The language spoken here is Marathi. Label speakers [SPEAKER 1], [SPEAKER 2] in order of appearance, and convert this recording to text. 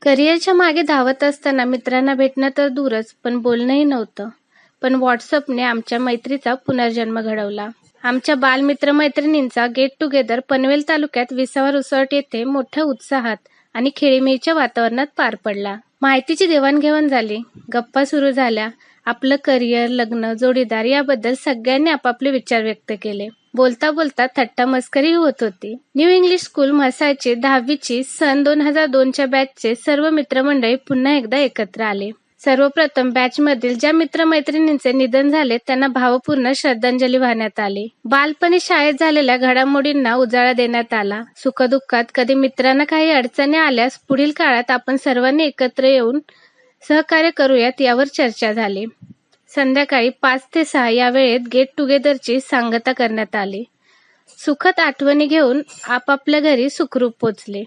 [SPEAKER 1] करिअरच्या मागे धावत असताना मित्रांना भेटणं तर दूरच, पण बोलणंही नव्हतं. पण व्हॉट्सअपने आमच्या मैत्रीचा पुनर्जन्म घडवला. आमच्या बालमित्र-मैत्रिणींचा गेट टुगेदर पनवेल तालुक्यात विसावा रिसॉर्ट येथे मोठ्या उत्साहात आणि खेळीमेळीच्या वातावरणात पार पडला. माहितीची देवाणघेवाण झाली, गप्पा सुरू झाल्या. आपलं करिअर, लग्न, जोडीदार याबद्दल सगळ्यांनी आपापले विचार व्यक्त केले. बोलता बोलता थट्टा मस्करी होत होती. न्यू इंग्लिश स्कूल म्हसाळचे 10वीची सन 2002च्या बॅचचे सर्व मित्रमंडळी पुन्हा एकदा एकत्र आले. सर्वप्रथम बॅचमधील ज्या मित्रमैत्रिणींचे निधन झाले त्यांना भावपूर्ण श्रद्धांजली वाहण्यात आली. बालपणी शाळेत झालेल्या घडामोडींना उजाळा देण्यात आला. सुखदुःखात कधी मित्रांना काही अडचणी आल्यास पुढील काळात आपण सर्वांनी एकत्र येऊन सहकार्य करूयात यावर चर्चा झाली. संध्याकाळी 5 ते 6 या वेळेत गेट टुगेदरची सांगता करण्यात आली. सुखद आठवणी घेऊन आपापल्या घरी सुखरूप पोचले.